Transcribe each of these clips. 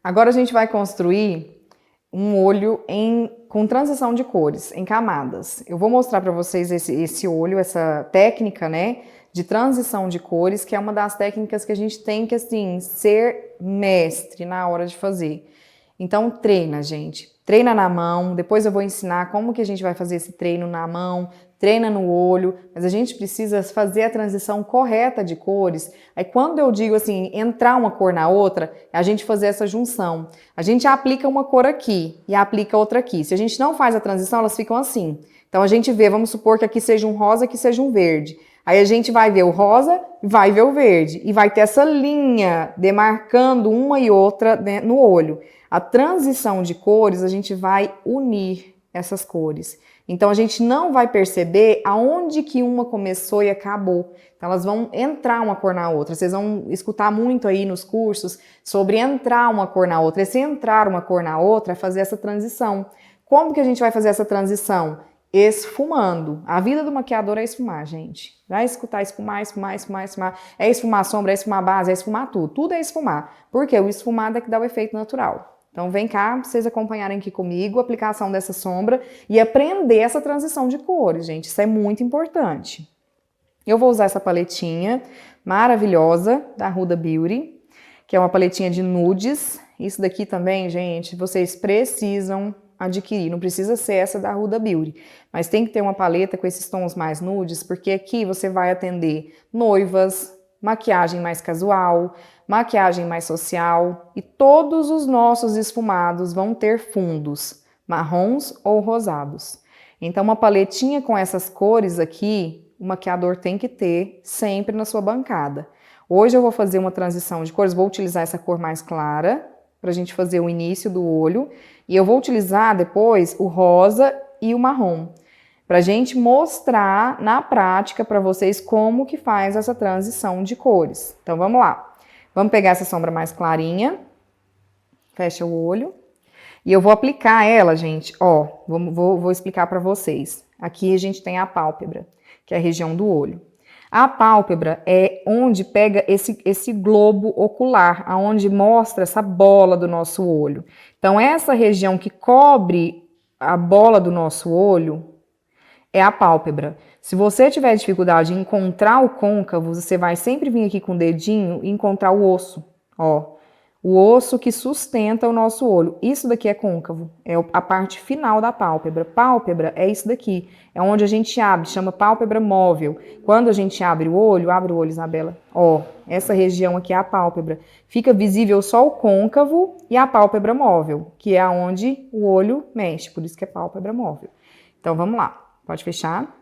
Agora a gente vai construir um olho com transição de cores, em camadas. Eu vou mostrar para vocês esse olho, essa técnica, né, de transição de cores, que é uma das técnicas que a gente tem que, assim, ser mestre na hora de fazer. Então, treina, gente. Treina na mão, depois eu vou ensinar como que a gente vai fazer esse treino na mão, treina no olho, mas a gente precisa fazer a transição correta de cores. Aí quando eu digo assim, entrar uma cor na outra, é a gente fazer essa junção. A gente aplica uma cor aqui e aplica outra aqui. Se a gente não faz a transição, elas ficam assim. Então a gente vê, vamos supor que aqui seja um rosa, aqui seja um verde. Aí a gente vai ver o rosa, vai ver o verde. E vai ter essa linha demarcando uma e outra, né, no olho. A transição de cores, a gente vai unir essas cores. Então, a gente não vai perceber aonde que uma começou e acabou. Então, elas vão entrar uma cor na outra. Vocês vão escutar muito aí nos cursos sobre entrar uma cor na outra. Esse entrar uma cor na outra é fazer essa transição. Como que a gente vai fazer essa transição? Esfumando. A vida do maquiador é esfumar, gente. Vai escutar esfumar, esfumar, esfumar, esfumar. É esfumar sombra, é esfumar base, é esfumar tudo. Tudo é esfumar. Porque o esfumado é que dá o efeito natural. Então vem cá, pra vocês acompanharem aqui comigo a aplicação dessa sombra e aprender essa transição de cores, gente. Isso é muito importante. Eu vou usar essa paletinha maravilhosa da Huda Beauty, que é uma paletinha de nudes. Isso daqui também, gente, vocês precisam adquirir. Não precisa ser essa da Huda Beauty, mas tem que ter uma paleta com esses tons mais nudes, porque aqui você vai atender noivas, maquiagem mais casual, maquiagem mais social, e todos os nossos esfumados vão ter fundos marrons ou rosados. Então, uma paletinha com essas cores aqui, o maquiador tem que ter sempre na sua bancada. Hoje eu vou fazer uma transição de cores, vou utilizar essa cor mais clara para a gente fazer o início do olho, e eu vou utilizar depois o rosa e o marrom, para a gente mostrar na prática para vocês como que faz essa transição de cores. Então, vamos lá. Vamos pegar essa sombra mais clarinha, fecha o olho, e eu vou aplicar ela, gente, ó, vou explicar para vocês. Aqui a gente tem a pálpebra, que é a região do olho. A pálpebra é onde pega esse globo ocular, aonde mostra essa bola do nosso olho. Então, essa região que cobre a bola do nosso olho é a pálpebra. Se você tiver dificuldade em encontrar o côncavo, você vai sempre vir aqui com o dedinho e encontrar o osso, ó. O osso que sustenta o nosso olho. Isso daqui é côncavo, é a parte final da pálpebra. Pálpebra é isso daqui, é onde a gente abre, chama pálpebra móvel. Quando a gente abre o olho, Isabela, ó, essa região aqui é a pálpebra. Fica visível só o côncavo e a pálpebra móvel, que é onde o olho mexe, por isso que é pálpebra móvel. Então, vamos lá. Pode fechar.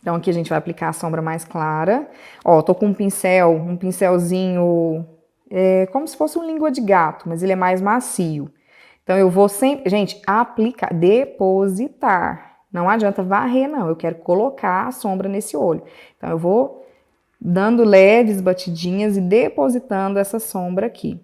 Então, aqui a gente vai aplicar a sombra mais clara. Ó, tô com um pincelzinho, como se fosse um língua de gato, mas ele é mais macio. Então, eu vou sempre, gente, aplicar, depositar. Não adianta varrer, não. Eu quero colocar a sombra nesse olho. Então, eu vou dando leves batidinhas e depositando essa sombra aqui.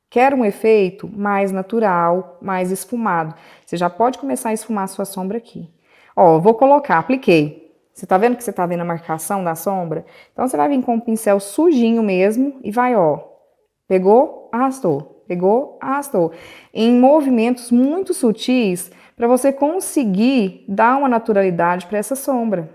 Quer um efeito mais natural, mais esfumado. Você já pode começar a esfumar a sua sombra aqui. Ó, vou colocar, apliquei. Você tá vendo que você tá vendo a marcação da sombra? Então, você vai vir com o pincel sujinho mesmo e vai, ó. Pegou, arrastou. Pegou, arrastou. Em movimentos muito sutis, para você conseguir dar uma naturalidade para essa sombra.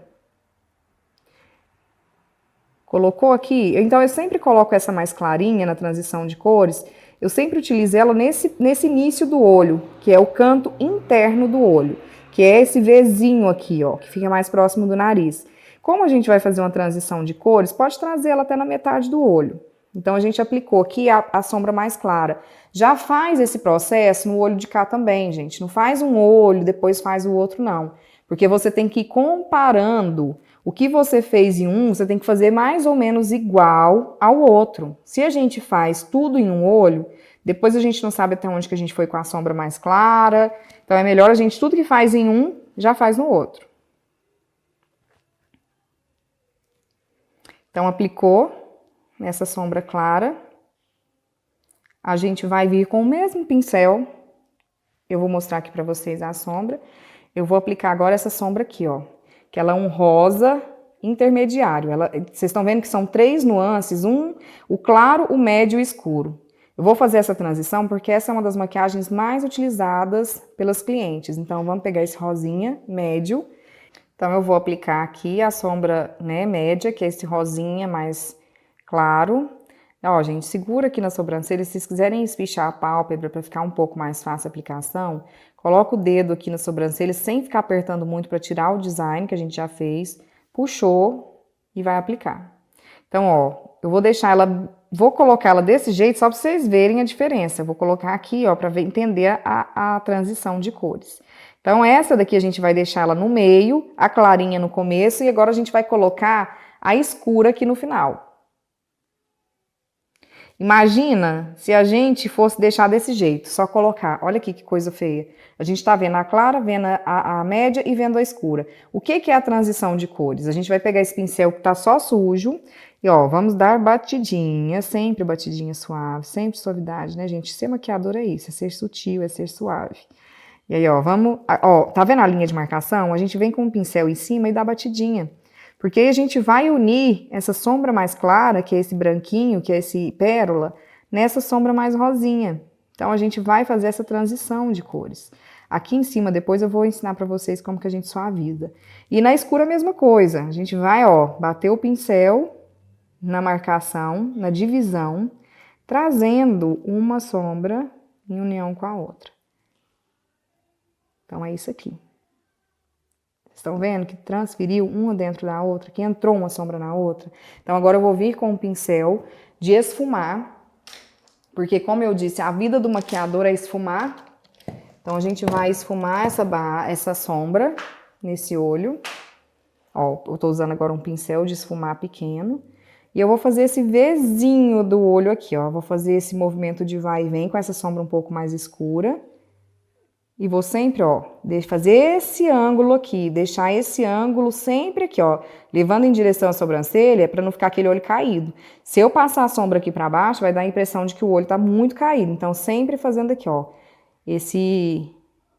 Colocou aqui? Então, eu sempre coloco essa mais clarinha na transição de cores. Eu sempre utilizo ela nesse início do olho, que é o canto interno do olho. Que é esse Vzinho aqui, ó, que fica mais próximo do nariz. Como a gente vai fazer uma transição de cores, pode trazer ela até na metade do olho. Então, a gente aplicou aqui a sombra mais clara. Já faz esse processo no olho de cá também, gente. Não faz um olho, depois faz o outro, não. Porque você tem que ir comparando. O que você fez em um, você tem que fazer mais ou menos igual ao outro. Se a gente faz tudo em um olho, depois a gente não sabe até onde que a gente foi com a sombra mais clara. Então, é melhor a gente, tudo que faz em um, já faz no outro. Então, aplicou nessa sombra clara. A gente vai vir com o mesmo pincel. Eu vou mostrar aqui para vocês a sombra. Eu vou aplicar agora essa sombra aqui, ó. Que ela é um rosa intermediário. Vocês estão vendo que são 3 nuances, o claro, o médio e o escuro. Eu vou fazer essa transição porque essa é uma das maquiagens mais utilizadas pelas clientes. Então, vamos pegar esse rosinha médio. Então, eu vou aplicar aqui a sombra, né, média, que é esse rosinha mais claro. Ó, gente, segura aqui na sobrancelha. Se vocês quiserem espichar a pálpebra para ficar um pouco mais fácil a aplicação, coloca o dedo aqui na sobrancelha sem ficar apertando muito para tirar o design que a gente já fez. Puxou e vai aplicar. Então, ó, eu vou deixar ela, vou colocar ela desse jeito só para vocês verem a diferença. Eu vou colocar aqui, ó, para entender a transição de cores. Então, essa daqui a gente vai deixar ela no meio, a clarinha no começo, e agora a gente vai colocar a escura aqui no final. Imagina se a gente fosse deixar desse jeito, só colocar. Olha aqui que coisa feia. A gente tá vendo a clara, vendo a média e vendo a escura. O que que é a transição de cores? A gente vai pegar esse pincel que tá só sujo e, ó, vamos dar batidinha, sempre batidinha suave, sempre suavidade, né, gente? Ser maquiador é isso, é ser sutil, é ser suave. E aí, ó, vamos... Ó, tá vendo a linha de marcação? A gente vem com o pincel em cima e dá batidinha. Porque aí a gente vai unir essa sombra mais clara, que é esse branquinho, que é esse pérola, nessa sombra mais rosinha. Então, a gente vai fazer essa transição de cores. Aqui em cima, depois eu vou ensinar pra vocês como que a gente suaviza. E na escura a mesma coisa. A gente vai, ó, bater o pincel na marcação, na divisão, trazendo uma sombra em união com a outra. Então, é isso aqui. Estão vendo que transferiu uma dentro da outra, que entrou uma sombra na outra? Então, agora eu vou vir com o pincel de esfumar, porque, como eu disse, a vida do maquiador é esfumar. Então, a gente vai esfumar essa sombra nesse olho. Ó, eu tô usando agora um pincel de esfumar pequeno. E eu vou fazer esse Vzinho do olho aqui, ó. Vou fazer esse movimento de vai e vem com essa sombra um pouco mais escura. E vou sempre, ó, fazer esse ângulo aqui, deixar esse ângulo sempre aqui, ó, levando em direção à sobrancelha para não ficar aquele olho caído. Se eu passar a sombra aqui para baixo, vai dar a impressão de que o olho tá muito caído. Então, sempre fazendo aqui, ó,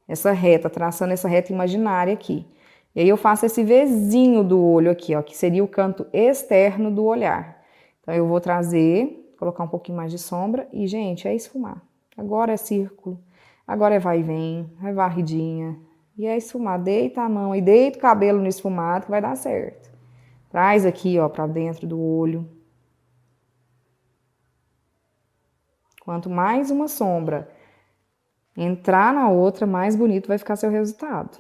essa reta, traçando essa reta imaginária aqui. E aí eu faço esse Vzinho do olho aqui, ó, que seria o canto externo do olhar. Então, eu vou trazer, colocar um pouquinho mais de sombra e, gente, é esfumar. Agora é círculo. Agora é vai e vem, é varridinha. E é esfumar. Deita a mão e deita o cabelo no esfumado que vai dar certo. Traz aqui, ó, pra dentro do olho. Quanto mais uma sombra entrar na outra, mais bonito vai ficar seu resultado.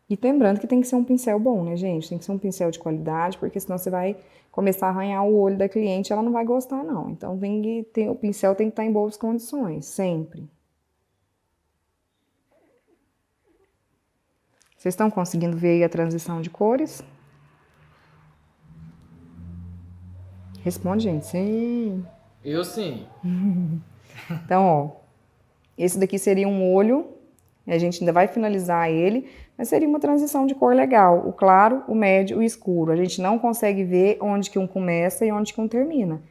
E lembrando que tem que ser um pincel bom, né, gente? Tem que ser um pincel de qualidade, porque senão você vai começar a arranhar o olho da cliente e ela não vai gostar, não. Então, o pincel tem que estar em boas condições, sempre. Vocês estão conseguindo ver aí a transição de cores? Responde, gente. Sim. Eu sim. Então, ó, esse daqui seria um olho, e a gente ainda vai finalizar ele, mas seria uma transição de cor legal, o claro, o médio e o escuro. A gente não consegue ver onde que um começa e onde que um termina.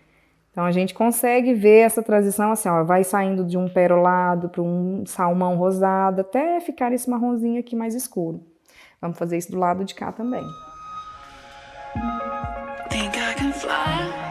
Então, a gente consegue ver essa transição assim, ó, vai saindo de um perolado para um salmão rosado, até ficar esse marronzinho aqui mais escuro. Vamos fazer isso do lado de cá também. Think I can fly.